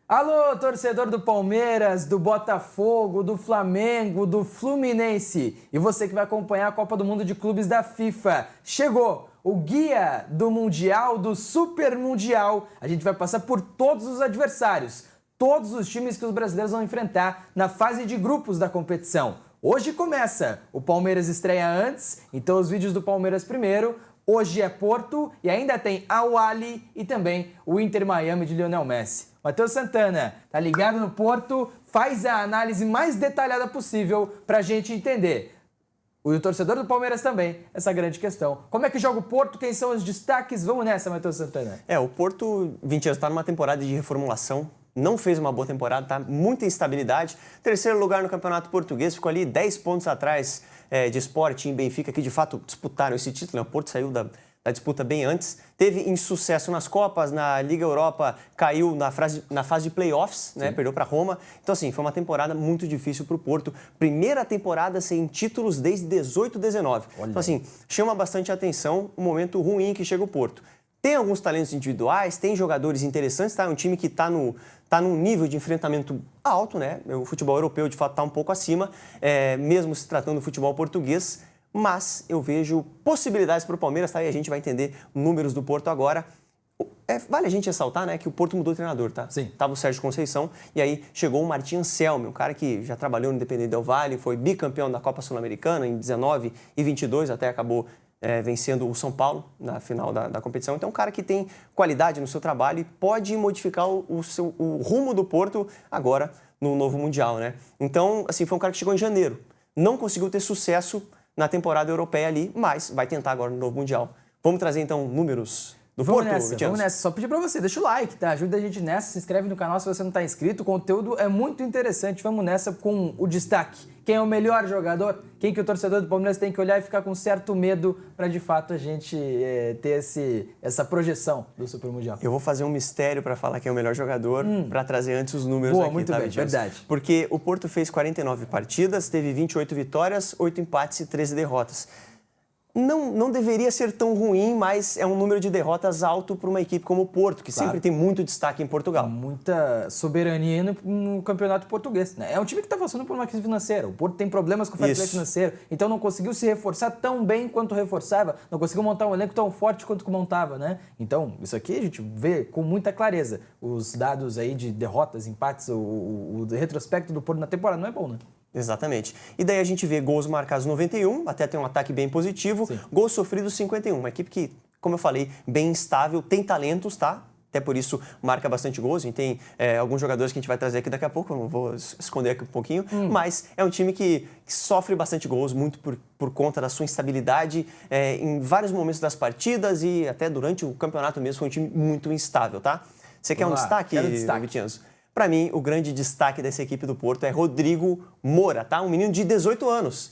Alô, torcedor do Palmeiras, do Botafogo, do Flamengo, do Fluminense e você que vai acompanhar a Copa do Mundo de Clubes da FIFA. Chegou o guia do Mundial, do Super Mundial. A gente vai passar por todos os adversários, todos os times que os brasileiros vão enfrentar na fase de grupos da competição. Hoje começa, o Palmeiras estreia antes, então os vídeos do Palmeiras primeiro. Hoje é Porto e ainda tem Al Ahly e também o Inter Miami de Lionel Messi. Matheus Santana, tá ligado no Porto, faz a análise mais detalhada possível pra gente entender. O torcedor do Palmeiras também, essa grande questão. Como é que joga o Porto? Quem são os destaques? Vamos nessa, Matheus Santana. O Porto, 20 anos, está numa temporada de reformulação. Não fez uma boa temporada, tá? Muita instabilidade. Terceiro lugar no Campeonato Português, ficou ali 10 pontos atrás de Sporting e Benfica, que de fato disputaram esse título. O Porto saiu da disputa bem antes. Teve insucesso nas Copas, na Liga Europa caiu na fase de playoffs, né? Perdeu para Roma. Então, assim, foi uma temporada muito difícil para o Porto. Primeira temporada sem títulos desde 18-19. Então, assim, chama bastante atenção o momento ruim que chega o Porto. Tem alguns talentos individuais, tem jogadores interessantes, tá? É um time que está num nível de enfrentamento alto, né? O futebol europeu, de fato, está um pouco acima, mesmo se tratando do futebol português. Mas eu vejo possibilidades para o Palmeiras, tá? E a gente vai entender números do Porto agora. Vale a gente ressaltar, né, que o Porto mudou de treinador, tá? Sim. Tava o Sérgio Conceição e aí chegou o Martin Anselmi, um cara que já trabalhou no Independente Del Valle, foi bicampeão da Copa Sul-Americana em 19 e 22, até acabou vencendo o São Paulo na final da competição. Então, um cara que tem qualidade no seu trabalho e pode modificar o rumo do Porto agora no novo Mundial, né? Então, assim, foi um cara que chegou em janeiro. Não conseguiu ter sucesso na temporada europeia ali, mas vai tentar agora no novo Mundial. Vamos trazer, então, números do Porto, Vamos nessa. Só pedir pra você, deixa o like, tá? Ajuda a gente nessa, se inscreve no canal se você não tá inscrito. O conteúdo é muito interessante. Vamos nessa com o destaque. Quem é o melhor jogador? Quem que o torcedor do Palmeiras tem que olhar e ficar com certo medo para de fato a gente ter essa projeção do Super Mundial? Eu vou fazer um mistério para falar quem é o melhor jogador, para trazer antes os números Boa, aqui, muito tá, bem, Vitinho? verdade. Porque o Porto fez 49 partidas, teve 28 vitórias, 8 empates e 13 derrotas. Não deveria ser tão ruim, mas é um número de derrotas alto para uma equipe como o Porto, que sempre tem muito destaque em Portugal. Muita soberania no campeonato português, né? É um time que está passando por uma crise financeira. O Porto tem problemas com o fair play financeiro, então não conseguiu se reforçar tão bem quanto reforçava, não conseguiu montar um elenco tão forte quanto montava, né? Então, isso aqui a gente vê com muita clareza. Os dados aí de derrotas, empates, o retrospecto do Porto na temporada não é bom, né? Exatamente. E daí a gente vê gols marcados 91, até tem um ataque bem positivo, gols sofridos 51. Uma equipe que, como eu falei, bem instável, tem talentos, tá? Até por isso marca bastante gols. A gente tem alguns jogadores que a gente vai trazer aqui daqui a pouco, eu não vou esconder aqui um pouquinho, mas é um time que sofre bastante gols, muito por conta da sua instabilidade em vários momentos das partidas e até durante o campeonato mesmo foi um time muito instável, tá? Você quer um destaque, Vitinho? Para mim, o grande destaque dessa equipe do Porto é Rodrigo Moura, tá? Um menino de 18 anos.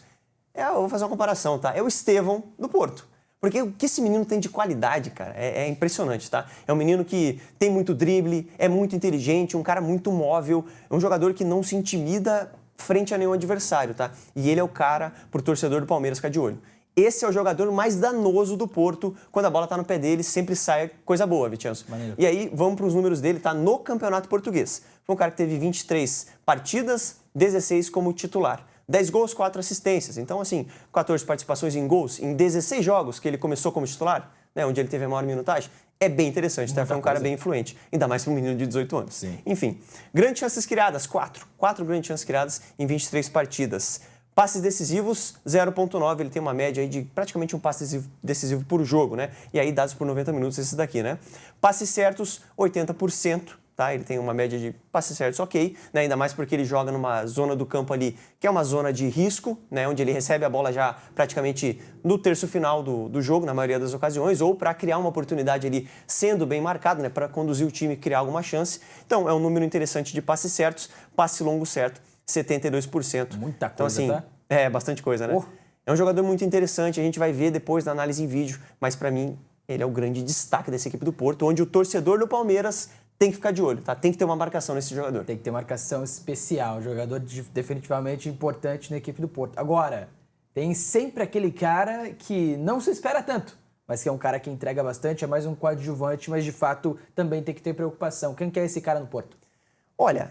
Eu vou fazer uma comparação, tá? É o Estevão do Porto. Porque o que esse menino tem de qualidade, cara, é impressionante, tá? É um menino que tem muito drible, é muito inteligente, um cara muito móvel, é um jogador que não se intimida frente a nenhum adversário, tá? E ele é o cara pro torcedor do Palmeiras ficar de olho. Esse é o jogador mais danoso do Porto. Quando a bola tá no pé dele, sempre sai coisa boa, Vicenzo. E aí, vamos para os números dele, tá? No Campeonato Português. Foi um cara que teve 23 partidas, 16 como titular. 10 gols, 4 assistências. Então, assim, 14 participações em gols em 16 jogos que ele começou como titular, né? Onde ele teve a maior minutagem. É bem interessante, tá? Foi um cara bem influente. Ainda mais para um menino de 18 anos. Sim. Enfim, grandes chances criadas, 4. 4 grandes chances criadas em 23 partidas. Passes decisivos, 0,9, ele tem uma média aí de praticamente um passe decisivo por jogo, né? E aí dados por 90 minutos esses daqui, né? Passes certos, 80%, tá? Ele tem uma média de passes certos ok, né? Ainda mais porque ele joga numa zona do campo ali, que é uma zona de risco, né? Onde ele recebe a bola já praticamente no terço final do jogo, na maioria das ocasiões, ou para criar uma oportunidade ali sendo bem marcado, né? Para conduzir o time e criar alguma chance. Então, é um número interessante de passes certos, passe longo certo, 72%. Muita coisa, então, assim, tá? Bastante coisa, né? É um jogador muito interessante, a gente vai ver depois da análise em vídeo, mas para mim ele é o grande destaque dessa equipe do Porto, onde o torcedor do Palmeiras tem que ficar de olho, tá? Tem que ter uma marcação nesse jogador. Tem que ter marcação especial, jogador definitivamente importante na equipe do Porto. Agora, tem sempre aquele cara que não se espera tanto, mas que é um cara que entrega bastante, é mais um coadjuvante, mas de fato também tem que ter preocupação. Quem que é esse cara no Porto? Olha,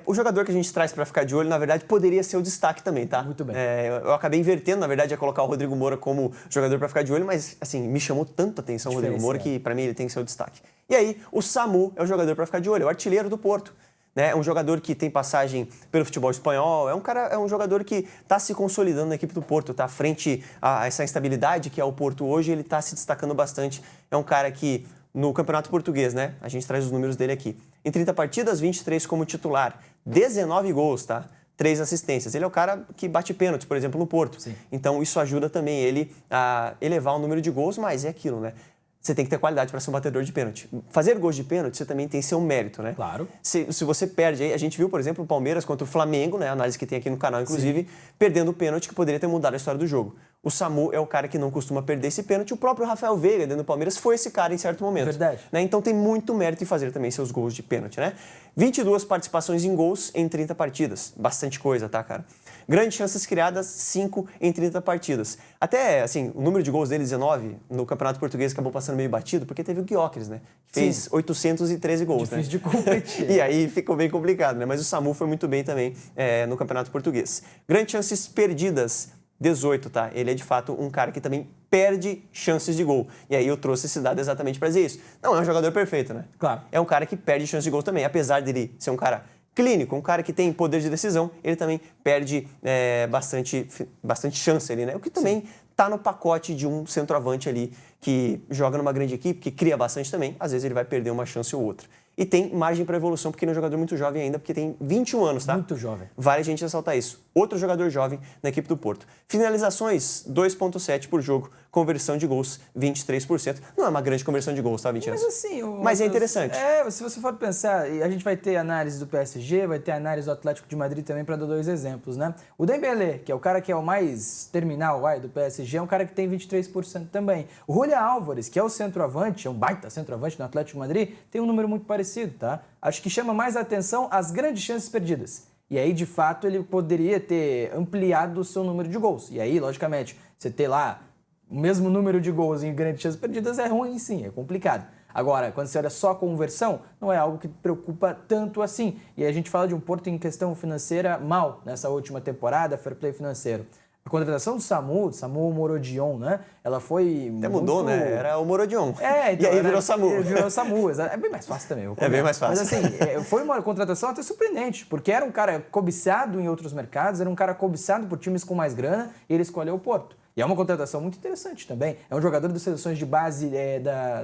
o jogador que a gente traz para ficar de olho, na verdade, poderia ser o destaque também, tá? Muito bem. Eu acabei invertendo, na verdade, a colocar o Rodrigo Moura como jogador para ficar de olho, mas, assim, me chamou tanto a atenção o Rodrigo Moura que, para mim, ele tem que ser o destaque. E aí, o Samu é o jogador para ficar de olho, é o artilheiro do Porto. É um jogador que tem passagem pelo futebol espanhol, é um jogador que está se consolidando na equipe do Porto, está frente a essa instabilidade que é o Porto hoje, ele está se destacando bastante. É um cara que, no Campeonato Português, né? A gente traz os números dele aqui. Em 30 partidas, 23 como titular, 19 gols, tá? 3 assistências. Ele é o cara que bate pênaltis, por exemplo, no Porto. Sim. Então, isso ajuda também ele a elevar o número de gols, mas é aquilo, né? Você tem que ter qualidade para ser um batedor de pênalti. Fazer gols de pênalti, você também tem seu mérito, né? Claro. Se você perde aí, a gente viu, por exemplo, o Palmeiras contra o Flamengo, né? A análise que tem aqui no canal, inclusive, perdendo o pênalti que poderia ter mudado a história do jogo. O Samu é o cara que não costuma perder esse pênalti. O próprio Rafael Veiga, dentro do Palmeiras, foi esse cara em certo momento. Verdade. Né? Então tem muito mérito em fazer também seus gols de pênalti, né? 22 participações em gols em 30 partidas. Bastante coisa, tá, cara? Grandes chances criadas, 5 em 30 partidas. Até, assim, o número de gols dele, 19, no Campeonato Português acabou passando meio batido, porque teve o Gyökeres, né? Fez 813 gols, Difícil né? de competir. E aí ficou bem complicado, né? Mas o Samu foi muito bem também no Campeonato Português. Grandes chances perdidas, 18, tá? Ele é, de fato, um cara que também perde chances de gol. E aí eu trouxe esse dado exatamente para dizer isso. Não é um jogador perfeito, né? Claro. É um cara que perde chances de gol também. Apesar dele ser um cara clínico, um cara que tem poder de decisão, ele também perde bastante chance ali, né? O que também tá no pacote de um centroavante ali que joga numa grande equipe, que cria bastante também. Às vezes ele vai perder uma chance ou outra. E tem margem para evolução, porque ele é um jogador muito jovem ainda, porque tem 21 anos, tá? Muito jovem. Vale a gente ressaltar isso. Outro jogador jovem na equipe do Porto. Finalizações, 2,7 por jogo. Conversão de gols, 23%. Não é uma grande conversão de gols, tá, Vincenzo? Mas assim... Mas é interessante. Se você for pensar, e a gente vai ter análise do PSG, vai ter análise do Atlético de Madrid também, para dar 2 exemplos, né? O Dembélé, que é o cara que é o mais terminal do PSG, é um cara que tem 23% também. O Julián Álvares, que é o centroavante, é um baita centroavante no Atlético de Madrid, tem um número muito parecido, tá? Acho que chama mais atenção as grandes chances perdidas. E aí, de fato, ele poderia ter ampliado o seu número de gols. E aí, logicamente, você ter lá o mesmo número de gols em grandes chances perdidas é ruim, sim, é complicado. Agora, quando você olha só a conversão, não é algo que preocupa tanto assim. E a gente fala de um Porto em questão financeira mal nessa última temporada, fair play financeiro. A contratação do Samu Morodion, né? Ela foi Até mudou, né? Era o Morodion. Então, e aí virou Samu. Virou Samu, exato. É bem mais fácil também. É bem mais fácil. Mas assim, foi uma contratação até surpreendente, porque era um cara cobiçado em outros mercados, era um cara cobiçado por times com mais grana, e ele escolheu o Porto. E é uma contratação muito interessante também. É um jogador das seleções de base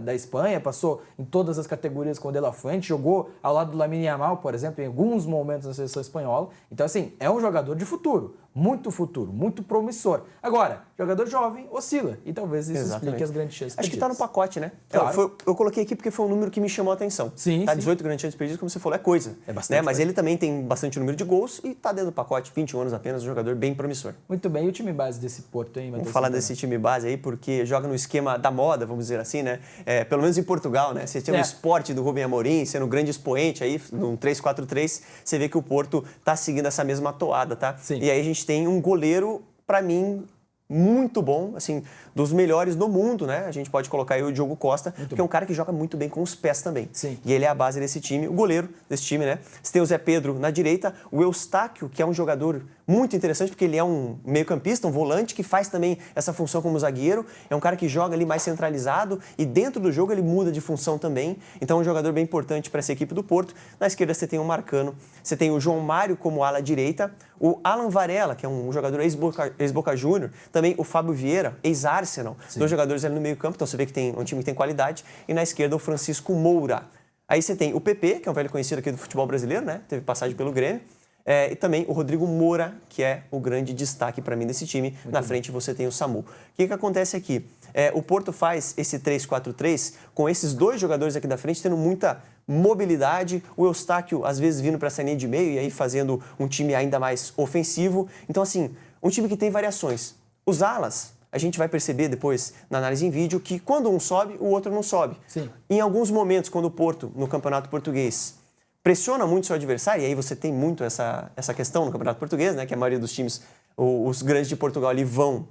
da Espanha, passou em todas as categorias com o De La Fuente, jogou ao lado do Lamine Yamal, por exemplo, em alguns momentos na seleção espanhola. Então, assim, é um jogador de futuro, muito promissor. Agora, jogador jovem oscila, e talvez isso explique as grandes chances Acho que tá no pacote, né? Claro. Eu coloquei aqui porque foi um número que me chamou a atenção. Sim, tá, sim. 18 grandes chances perdidas, como você falou, é coisa. É bastante Mas coisa. ele também tem bastante número de gols e tá dentro do pacote, 21 anos apenas, um jogador bem promissor. Muito bem. E o time base desse Porto, hein, Matheus? Vamos falar desse time base aí, porque joga no esquema da moda, vamos dizer assim, né? Pelo menos em Portugal, né? Você tinha o Sport do Rubem Amorim, sendo um grande expoente aí, num 3-4-3, você vê que o Porto tá seguindo essa mesma toada, tá? Sim. E aí a gente tem um goleiro, para mim, muito bom, assim, dos melhores do mundo, né? A gente pode colocar aí o Diogo Costa, que é um cara que joga muito bem com os pés também. Sim. E ele é a base desse time, o goleiro desse time, né? Você tem o Zé Pedro na direita, o Eustáquio, que é um jogador muito interessante, porque ele é um meio-campista, um volante, que faz também essa função como zagueiro. É um cara que joga ali mais centralizado e dentro do jogo ele muda de função também. Então é um jogador bem importante para essa equipe do Porto. Na esquerda você tem o Marcano, você tem o João Mário como ala direita, o Alan Varela, que é um jogador ex-Boca Júnior, também o Fábio Vieira, ex-Arsenal, dois jogadores ali no meio-campo, então você vê que tem um time que tem qualidade, e na esquerda o Francisco Moura. Aí você tem o PP, que é um velho conhecido aqui do futebol brasileiro, né? Teve passagem pelo Grêmio. E também o Rodrigo Moura, que é o grande destaque para mim desse time. Na frente você tem o Samu. O que acontece aqui? O Porto faz esse 3-4-3 com esses dois jogadores aqui da frente tendo muita mobilidade. O Eustáquio, às vezes, vindo para essa linha de meio e aí fazendo um time ainda mais ofensivo. Então, assim, um time que tem variações. Os alas, a gente vai perceber depois na análise em vídeo que quando um sobe, o outro não sobe. Sim. Em alguns momentos, quando o Porto, no Campeonato Português, pressiona muito seu adversário, e aí você tem muito essa questão no Campeonato Português, né? Que a maioria dos times, os grandes de Portugal ali vão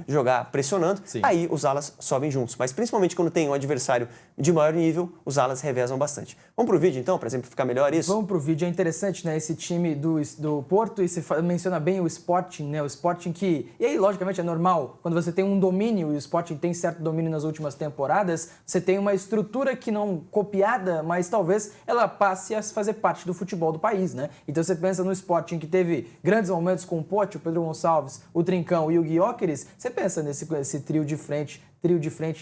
jogar pressionando, Sim. aí os alas sobem juntos. Mas principalmente quando tem um adversário de maior nível, os alas revezam bastante. Vamos pro vídeo então, para exemplificar melhor isso? Vamos pro vídeo, é interessante, né, esse time do Porto, e você menciona bem o Sporting, né, o Sporting que... E aí, logicamente, é normal, quando você tem um domínio, e o Sporting tem certo domínio nas últimas temporadas, você tem uma estrutura que não copiada, mas talvez ela passe a fazer parte do futebol do país, né? Então você pensa no Sporting que teve grandes momentos com o Pote, o Pedro Gonçalves, o Trincão e o Gyökeres, você pensa nesse trio de frente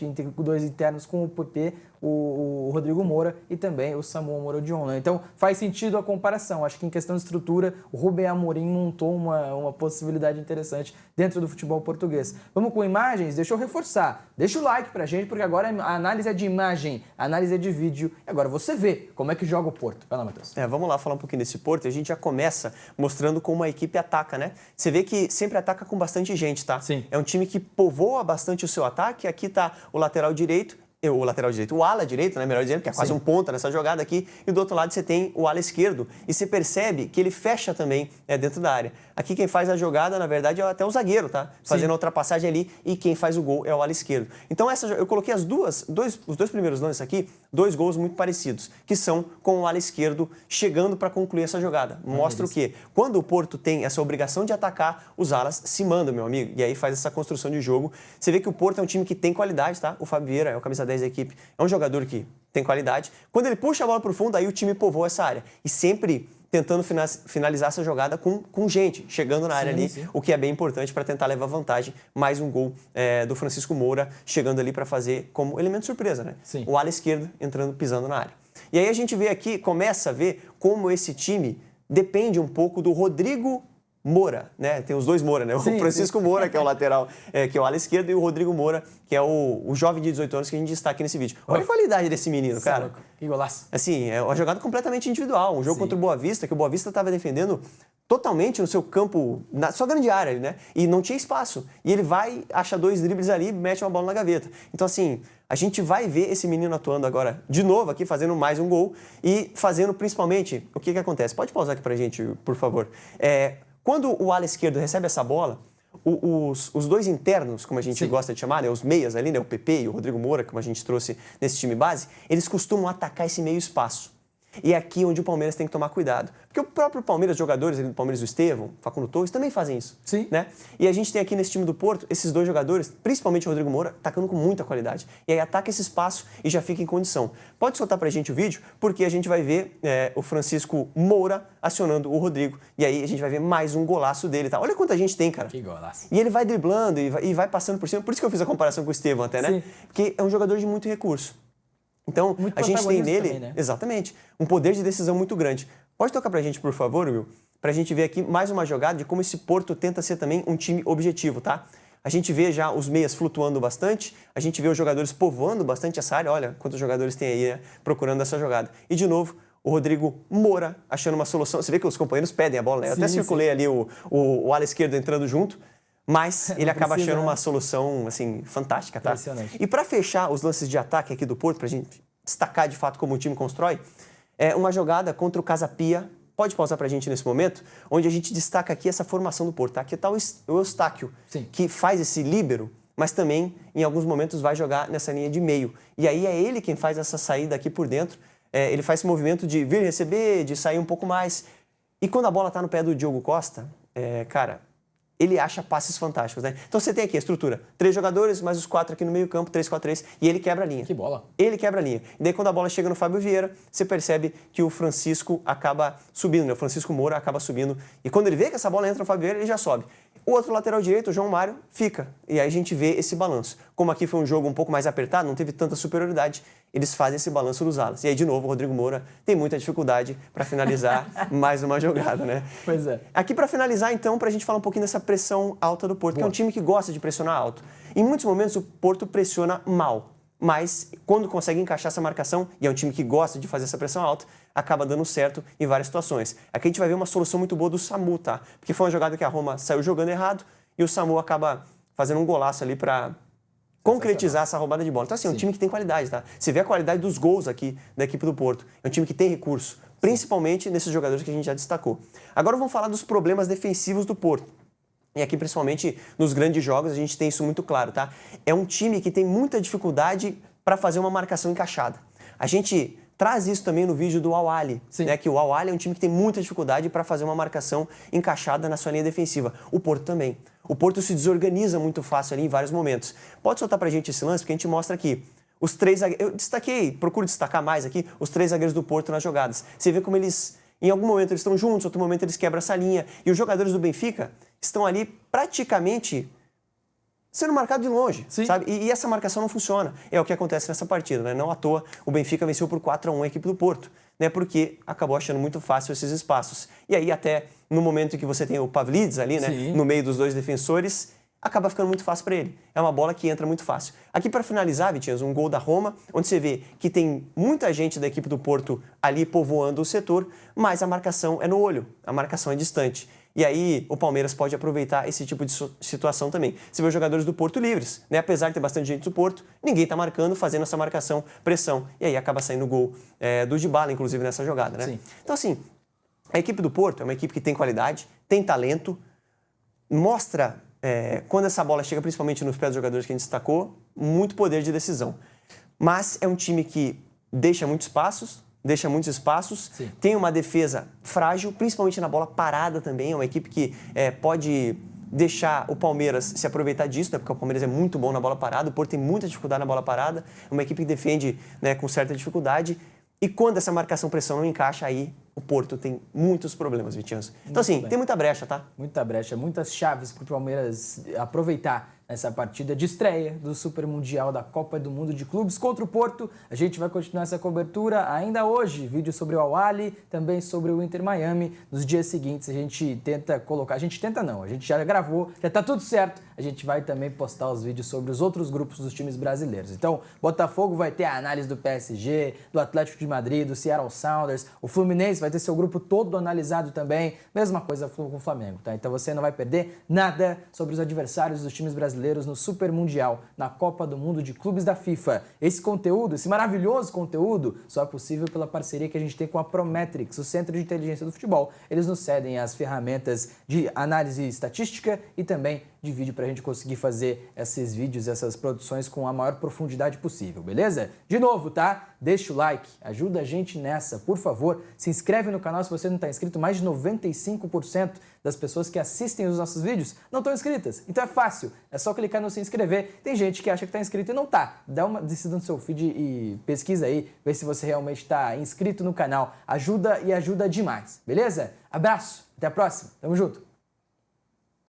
entre dois internos com o PP, o Rodrigo Moura e também o Samuel Morodion, né? Então faz sentido a comparação. Acho que em questão de estrutura, o Rubem Amorim montou uma possibilidade interessante dentro do futebol português. Vamos com imagens? Deixa eu reforçar. Deixa o like pra gente, porque agora a análise é de imagem, a análise é de vídeo. E agora você vê como é que joga o Porto. Vai lá, Matheus. Vamos lá falar um pouquinho desse Porto. A gente já começa mostrando como a equipe ataca, né? Você vê que sempre ataca com bastante gente, tá? Sim. É um time que povoa bastante o seu ataque. Aqui tá o lateral direito, o ala direito, né, melhor dizendo, que é quase um ponta nessa jogada aqui, e do outro lado você tem o ala esquerdo, e você percebe que ele fecha também dentro da área. Aqui quem faz a jogada, na verdade, é até o zagueiro, tá? Fazendo a ultrapassagem ali, e quem faz o gol é o ala esquerdo. Então eu coloquei os dois primeiros lances aqui, 2 gols muito parecidos, que são com o ala esquerdo chegando para concluir essa jogada. Mostra o quê? Quando o Porto tem essa obrigação de atacar, os alas se mandam, meu amigo, e aí faz essa construção de jogo. Você vê que o Porto é um time que tem qualidade, tá? O Fábio Vieira é o camisa 10 da equipe, é um jogador que tem qualidade. Quando ele puxa a bola para o fundo, aí o time povoa essa área. E sempre tentando finalizar essa jogada com gente chegando na área ali, o que é bem importante para tentar levar vantagem. Mais um gol do Francisco Moura chegando ali para fazer como elemento surpresa, né? Sim. O ala esquerdo entrando, pisando na área. E aí a gente vê aqui, começa a ver como esse time depende um pouco do Rodrigo Moura, né? Tem os dois Moura, né? O Francisco Moura, que é o lateral, que é o ala esquerdo, e o Rodrigo Moura, que é o jovem de 18 anos que a gente destaca aqui nesse vídeo. Olha a qualidade desse menino, cara. Que golaço. Assim, é uma jogada completamente individual. Um jogo contra o Boa Vista, que o Boa Vista estava defendendo totalmente no seu campo, na sua grande área, né? E não tinha espaço. E ele vai, acha 2 dribles ali, mete uma bola na gaveta. Então, assim, a gente vai ver esse menino atuando agora de novo aqui, fazendo mais um gol e fazendo principalmente, o que acontece? Pode pausar aqui pra gente, por favor. Quando o ala esquerdo recebe essa bola, os dois internos, como a gente gosta de chamar, né, os meias ali, né, o PP e o Rodrigo Moura, como a gente trouxe nesse time base, eles costumam atacar esse meio espaço. E é aqui onde o Palmeiras tem que tomar cuidado. Porque o próprio Palmeiras, jogadores do Palmeiras, o Estevão, Facundo Torres, também fazem isso. Sim. Né? E a gente tem aqui nesse time do Porto, esses 2 jogadores, principalmente o Rodrigo Moura, atacando com muita qualidade. E aí ataca esse espaço e já fica em condição. Pode soltar pra gente o vídeo, porque a gente vai ver o Francisco Moura acionando o Rodrigo. E aí a gente vai ver mais um golaço dele, tá? Olha quanta gente tem, cara. Que golaço. E ele vai driblando e vai passando por cima. Por isso que eu fiz a comparação com o Estevão até, né? Sim. Porque é um jogador de muito recurso. Então, muito a gente tem nele, também, né? Exatamente, um poder de decisão muito grande. Pode tocar pra gente, por favor, Will? Pra gente ver aqui mais uma jogada de como esse Porto tenta ser também um time objetivo, tá? A gente vê já os meias flutuando bastante, a gente vê os jogadores povoando bastante essa área. Olha quantos jogadores tem aí, né, procurando essa jogada. E, de novo, o Rodrigo Moura achando uma solução. Você vê que os companheiros pedem a bola, né? Eu até circulei ali o ala esquerdo entrando junto, mas ele acaba achando uma solução, assim, fantástica, tá? Impressionante. E para fechar os lances de ataque aqui do Porto, pra gente destacar de fato como o time constrói, é uma jogada contra o Casa Pia. Pode pausar pra gente nesse momento, onde a gente destaca aqui essa formação do Porto, tá? Aqui tá o Eustáquio, que faz esse líbero, mas também, em alguns momentos, vai jogar nessa linha de meio. E aí é ele quem faz essa saída aqui por dentro. Ele faz esse movimento de vir receber, de sair um pouco mais. E quando a bola tá no pé do Diogo Costa, cara, ele acha passes fantásticos, né? Então você tem aqui a estrutura, 3 jogadores, mais os 4 aqui no meio campo, 3-4-3, e ele quebra a linha. Que bola. Ele quebra a linha. E daí quando a bola chega no Fábio Vieira, você percebe que o Francisco acaba subindo, né? O Francisco Moura acaba subindo. E quando ele vê que essa bola entra no Fábio Vieira, ele já sobe. O outro lateral direito, o João Mário, fica. E aí a gente vê esse balanço. Como aqui foi um jogo um pouco mais apertado, não teve tanta superioridade, eles fazem esse balanço dos alas. E aí, de novo, o Rodrigo Moura tem muita dificuldade para finalizar mais uma jogada, né? Pois é. Aqui para finalizar, então, para a gente falar um pouquinho dessa pressão alta do Porto, que é um time que gosta de pressionar alto. Em muitos momentos, o Porto pressiona mal. Mas, quando consegue encaixar essa marcação, e é um time que gosta de fazer essa pressão alta, acaba dando certo em várias situações. Aqui a gente vai ver uma solução muito boa do Samu, tá? Porque foi uma jogada que a Roma saiu jogando errado e o Samu acaba fazendo um golaço ali para concretizar essa roubada de bola. Então, assim, é um time que tem qualidade, tá? Você vê a qualidade dos gols aqui da equipe do Porto. É um time que tem recurso, principalmente nesses jogadores que a gente já destacou. Agora vamos falar dos problemas defensivos do Porto. E aqui, principalmente nos grandes jogos, a gente tem isso muito claro, tá? É um time que tem muita dificuldade para fazer uma marcação encaixada. A gente traz isso também no vídeo do Al-Ahly, né? Que o Al-Ahly é um time que tem muita dificuldade para fazer uma marcação encaixada na sua linha defensiva. O Porto também. O Porto se desorganiza muito fácil ali em vários momentos. Pode soltar pra gente esse lance, porque a gente mostra aqui. Os 3 zagueiros, eu destaquei, procuro destacar mais aqui, os 3 zagueiros do Porto nas jogadas. Você vê como eles, em algum momento eles estão juntos, outro momento eles quebram essa linha. E os jogadores do Benfica estão ali praticamente sendo marcados de longe, sabe? E essa marcação não funciona. É o que acontece nessa partida, né? Não à toa o Benfica venceu por 4-1 a equipe do Porto, né? Porque acabou achando muito fácil esses espaços. E aí até no momento em que você tem o Pavlidis ali, né? No meio dos 2 defensores, acaba ficando muito fácil para ele. É uma bola que entra muito fácil. Aqui para finalizar, Vitinhas, um gol da Roma, onde você vê que tem muita gente da equipe do Porto ali povoando o setor, mas a marcação é no olho, a marcação é distante. E aí o Palmeiras pode aproveitar esse tipo de situação também. Você vê os jogadores do Porto livres, né? Apesar de ter bastante gente do Porto, ninguém está marcando, fazendo essa marcação, pressão. E aí acaba saindo o gol do Dybala, inclusive, nessa jogada, né? Então, assim, a equipe do Porto é uma equipe que tem qualidade, tem talento, mostra, quando essa bola chega, principalmente nos pés dos jogadores que a gente destacou, muito poder de decisão. Mas é um time que deixa muitos espaços, tem uma defesa frágil, principalmente na bola parada também. É uma equipe que pode deixar o Palmeiras se aproveitar disso, né? Porque o Palmeiras é muito bom na bola parada, o Porto tem muita dificuldade na bola parada, é uma equipe que defende, né, com certa dificuldade. E quando essa marcação-pressão não encaixa, aí o Porto tem muitos problemas, Vitinhas. Então, assim, tem muita brecha, tá? Muita brecha, muitas chaves para o Palmeiras aproveitar essa partida de estreia do Super Mundial da Copa do Mundo de Clubes contra o Porto. A gente vai continuar essa cobertura ainda hoje. Vídeo sobre o Al-Ahly, também sobre o Inter Miami. Nos dias seguintes a gente tenta colocar... A gente tenta não, a gente já gravou, já tá tudo certo. A gente vai também postar os vídeos sobre os outros grupos dos times brasileiros. Então, Botafogo vai ter a análise do PSG, do Atlético de Madrid, do Seattle Sounders. O Fluminense vai ter seu grupo todo analisado também. Mesma coisa com o Flamengo, tá? Então você não vai perder nada sobre os adversários dos times brasileiros no Super Mundial, na Copa do Mundo de Clubes da FIFA. Esse conteúdo, esse maravilhoso conteúdo, só é possível pela parceria que a gente tem com a Prometrics, o Centro de Inteligência do Futebol. Eles nos cedem as ferramentas de análise estatística e também de vídeo para a gente conseguir fazer esses vídeos, essas produções com a maior profundidade possível, beleza? De novo, tá? Deixa o like, ajuda a gente nessa, por favor. Se inscreve no canal se você não está inscrito. Mais de 95% das pessoas que assistem os nossos vídeos não estão inscritas. Então é fácil, é só clicar no se inscrever. Tem gente que acha que está inscrito e não tá. Dá uma descida no seu feed e pesquisa aí, vê se você realmente está inscrito no canal. Ajuda e ajuda demais, beleza? Abraço, até a próxima, tamo junto!